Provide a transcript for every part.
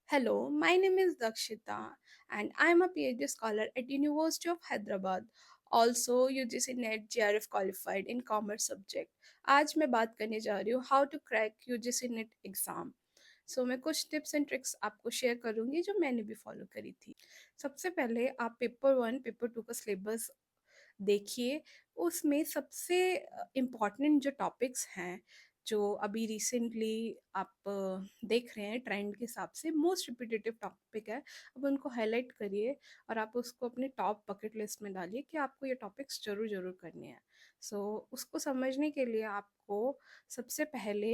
Hello, my name is Dakshita and I am a PhD scholar at University of Hyderabad. Also UGC NET JRF qualified in commerce subject. आज मैं बात करने जा रही हूँ how to crack UGC NET exam. मैं कुछ tips and tricks आपको शेयर करूँगी जो मैंने भी फॉलो करी थी। सबसे पहले आप पेपर वन पेपर टू का सिलेबस देखिए। उसमें सबसे इम्पॉर्टेंट जो टॉपिक्स हैं, जो अभी रिसेंटली आप देख रहे हैं ट्रेंड के हिसाब से मोस्ट रिपीटेटिव टॉपिक है, अब उनको हाईलाइट करिए और आप उसको अपने टॉप बकेट लिस्ट में डालिए कि आपको ये टॉपिक्स ज़रूर ज़रूर करने हैं। उसको समझने के लिए आपको सबसे पहले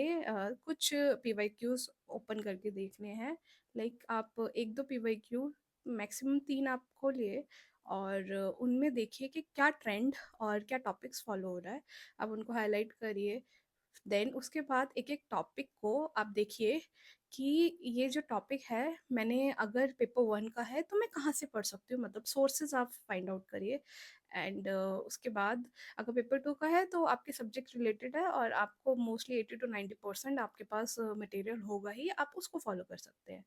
कुछ पीवाईक्यूज ओपन करके देखने हैं। लाइक आप एक दो पीवाईक्यू, मैक्सिमम तीन आप खोलिए और उनमें देखिए कि क्या ट्रेंड और क्या टॉपिक्स फॉलो हो रहा है। आप उनको हाईलाइट करिए। देन उसके बाद एक एक टॉपिक को आप देखिए कि ये जो टॉपिक है, मैंने अगर पेपर वन का है तो मैं कहाँ से पढ़ सकती हूँ, मतलब सोर्सेज आप फाइंड आउट करिए। एंड उसके बाद अगर पेपर टू का है तो आपके सब्जेक्ट रिलेटेड है और आपको मोस्टली 80 to 90% आपके पास मटेरियल होगा ही, आप उसको फॉलो कर सकते हैं।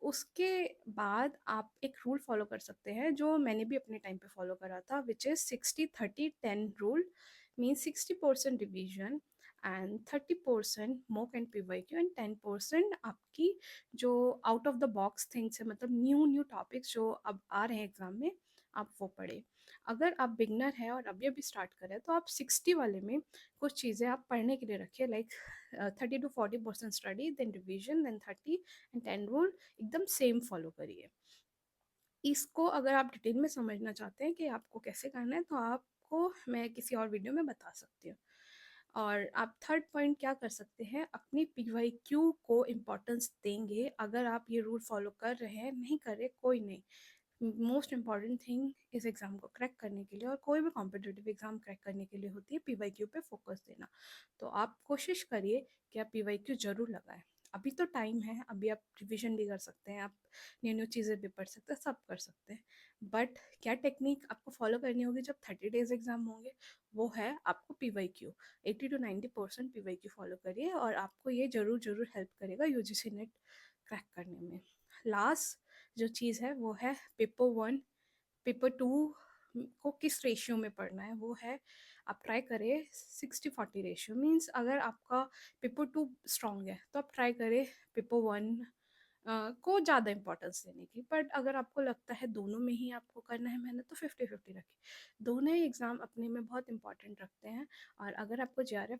उसके बाद आप एक रूल फॉलो कर सकते हैं जो मैंने भी अपने टाइम पे फॉलो करा था, which is 60-30-10 rule. Mean 60% revision and 30% mock and PYQ and 10% आपकी जो out of the box things है, मतलब न्यू न्यू टॉपिक्स जो अब आ रहे हैं एग्जाम में, आप वो पढ़े। अगर आप बिगनर हैं और अभी अभी स्टार्ट करें तो आप 60 वाले में कुछ चीज़ें आप पढ़ने के लिए रखिए, like 30 to 40% study, then revision, then 30 and 10 rule, एकदम सेम फॉलो करिए। इसको अगर आप डिटेल में समझना चाहते हैं कि आपको कैसे करना है तो आपको मैं किसी और वीडियो में बता सकती हूँ। और आप थर्ड पॉइंट क्या कर सकते हैं, अपनी पीवाईक्यू को इम्पोर्टेंस देंगे। अगर आप ये रूल फॉलो कर रहे हैं, नहीं कर रहे कोई नहीं, मोस्ट इम्पॉर्टेंट थिंग इस एग्ज़ाम को क्रैक करने के लिए और कोई भी कॉम्पिटिटिव एग्ज़ाम क्रैक करने के लिए होती है पीवाईक्यू पे फोकस देना। तो आप कोशिश करिए कि आप पीवाईक्यू ज़रूर लगाएं। अभी तो टाइम है, अभी आप रिविजन भी कर सकते हैं, आप न्यू न्यू चीज़ें भी पढ़ सकते हैं, सब कर सकते हैं। बट क्या टेक्निक आपको फॉलो करनी होगी जब 30 डेज एग्ज़ाम होंगे, वो है आपको पीवाईक्यू। 80 to 90% पीवाईक्यू फॉलो करिए और आपको ये ज़रूर ज़रूर हेल्प करेगा यूजीसी नेट क्रैक करने में। लास्ट जो चीज़ है वो है पेपर वन पेपर टू को किस रेशियो में पढ़ना है, वो है आप ट्राई करें 60-40 रेशियो। मीन्स अगर आपका पेपर टू स्ट्रॉन्ग है तो आप ट्राई करें पेपर वन को ज़्यादा इंपॉर्टेंस देने की। बट अगर आपको लगता है दोनों में ही आपको करना है मेहनत तो 50-50 रखिए। दोनों ही एग्ज़ाम अपने में बहुत इंपॉर्टेंट रखते हैं और अगर आपको जेआरएफ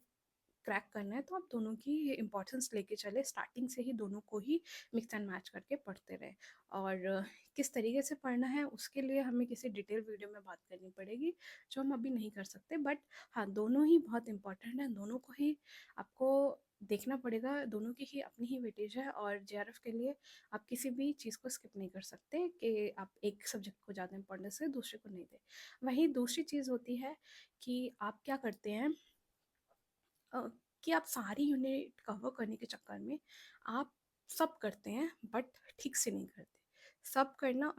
क्रैक करना है तो आप दोनों की इम्पोर्टेंस लेके चले, स्टार्टिंग से ही दोनों को ही मिक्स एंड मैच करके पढ़ते रहे। और किस तरीके से पढ़ना है उसके लिए हमें किसी डिटेल वीडियो में बात करनी पड़ेगी, जो हम अभी नहीं कर सकते। बट हाँ, दोनों ही बहुत इंपॉर्टेंट हैं, दोनों को ही आपको देखना पड़ेगा, दोनों की ही अपनी ही वेटेज है। और जेआरएफ के लिए आप किसी भी चीज़ को स्किप नहीं कर सकते कि आप एक सब्जेक्ट को ज़्यादा इंपॉर्टेंस है दूसरे को नहीं दे। वहीं दूसरी चीज़ होती है कि आप क्या करते हैं, अ, कि आप सारी यूनिट कवर करने के चक्कर में आप सब करते हैं बट ठीक से नहीं करते। सब करना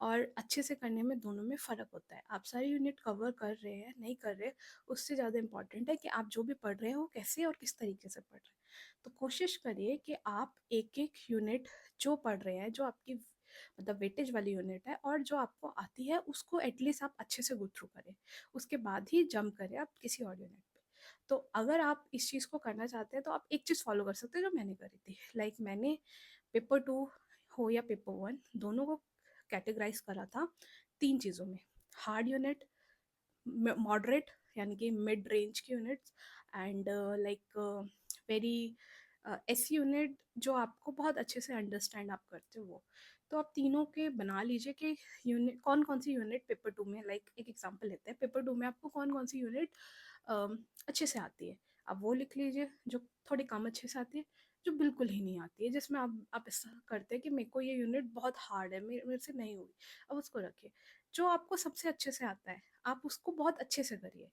और अच्छे से करने में दोनों में फ़र्क होता है। आप सारी यूनिट कवर कर रहे हैं नहीं कर रहे, उससे ज़्यादा इम्पॉर्टेंट है कि आप जो भी पढ़ रहे हो वो कैसे और किस तरीके से पढ़ रहे हैं। तो कोशिश करिए कि आप एक एक यूनिट जो पढ़ रहे हैं, जो आपकी मतलब वेटेज वाली यूनिट है और जो आपको आती है, उसको एटलीस्ट आप अच्छे से गो थ्रू करें। उसके बाद ही जंप करें आप किसी और यूनिट पे। तो अगर आप इस चीज़ को करना चाहते हैं तो आप एक चीज़ फॉलो कर सकते हैं जो मैंने करी थी। लाइक मैंने पेपर टू हो या पेपर वन, दोनों को कैटेगराइज करा था तीन चीज़ों में: हार्ड यूनिट, मॉडरेट यानी कि मिड रेंज की यूनिट्स, एंड लाइक वेरी ऐसी यूनिट जो आपको बहुत अच्छे से अंडरस्टैंड आप करते हो वो। तो आप तीनों के बना लीजिए कि यूनिट कौन कौन सी यूनिट पेपर टू में, लाइक एक एग्जांपल लेते हैं, पेपर टू में आपको कौन कौन सी यूनिट अच्छे से आती है, आप वो लिख लीजिए। जो थोड़ी कम अच्छे से आती है, जो बिल्कुल ही नहीं आती है, जिसमें आप ऐसा करते हैं कि मेरे को ये यूनिट बहुत हार्ड है, मेरे से नहीं होगी, अब उसको रखिए। जो आपको सबसे अच्छे से आता है आप उसको बहुत अच्छे से करिए।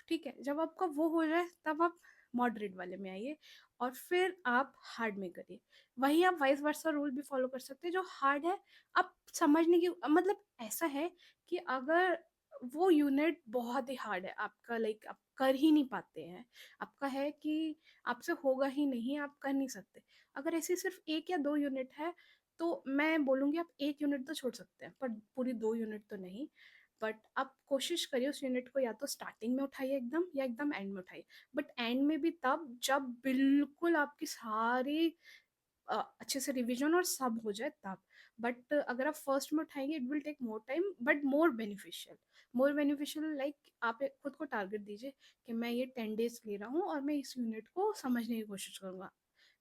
ठीक है, जब आपका वो हो जाए तब आप मॉडरेट वाले में आइए और फिर आप हार्ड में करिए। वही आप वाइस वर्सा रूल भी फॉलो कर सकते हैं। जो हार्ड है, आप समझने की मतलब ऐसा है कि अगर वो यूनिट बहुत ही हार्ड है आपका, लाइक आप कर ही नहीं पाते हैं। आपका है कि आपसे होगा ही नहीं, आप कर नहीं सकते। अगर ऐसे सिर्फ 1 या 2 यूनिट है, तो मैं बोलूँगी आप 1 यूनिट तो छोड़ सकते हैं, पर पूरी 2 यूनिट तो नहीं। बट आप कोशिश करिए उस यूनिट को या तो स्टार्टिंग में उठाइए एकदम, या एकदम एंड में उठाइए। बट एंड में भी तब जब बिल्कुल आपकी सारी अच्छे से रिवीजन और सब हो जाए तब। बट अगर आप फर्स्ट में उठाएंगे it will take more time but more beneficial like आप खुद को टारगेट दीजिए कि मैं ये 10 डेज ले रहा हूँ और मैं इस यूनिट को समझने की कोशिश करूंगा।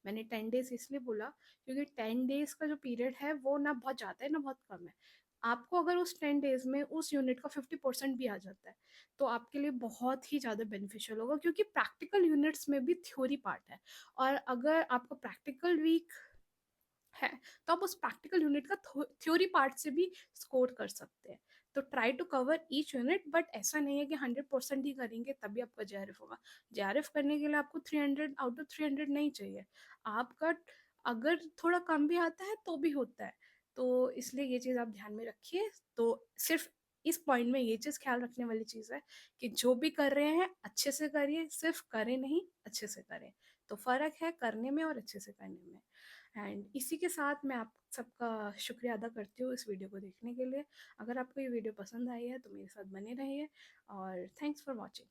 मैंने 10 डेज इसलिए बोला क्योंकि 10 डेज का जो पीरियड है वो ना बहुत ज़्यादा है ना बहुत कम है। आपको अगर उस 10 डेज में उस यूनिट का 50% भी आ जाता है तो आपके लिए बहुत ही ज़्यादा बेनिफिशियल होगा, क्योंकि प्रैक्टिकल यूनिट्स में भी थ्योरी पार्ट है। और अगर आपको प्रैक्टिकल वीक है तो आप उस प्रैक्टिकल यूनिट का थ्योरी पार्ट से भी स्कोर कर सकते हैं। तो try to cover each unit, but ऐसा नहीं है कि 100% ही करेंगे तभी आपका जेआरएफ होगा। जेआरएफ करने के लिए आपको 300 आउट ऑफ 300 नहीं चाहिए। आपका अगर थोड़ा कम भी आता है तो भी होता है। तो इसलिए ये चीज़ आप ध्यान में रखिए। तो सिर्फ इस पॉइंट में ये चीज़ ख्याल रखने वाली चीज़ है कि जो भी कर रहे हैं अच्छे से करिए, सिर्फ करें नहीं, अच्छे से करें। तो फ़र्क है करने में और अच्छे से करने में। एंड इसी के साथ मैं आप सबका शुक्रिया अदा करती हूँ इस वीडियो को देखने के लिए। अगर आपको ये वीडियो पसंद आई है तो मेरे साथ बने रहिए, और थैंक्स फॉर वॉचिंग।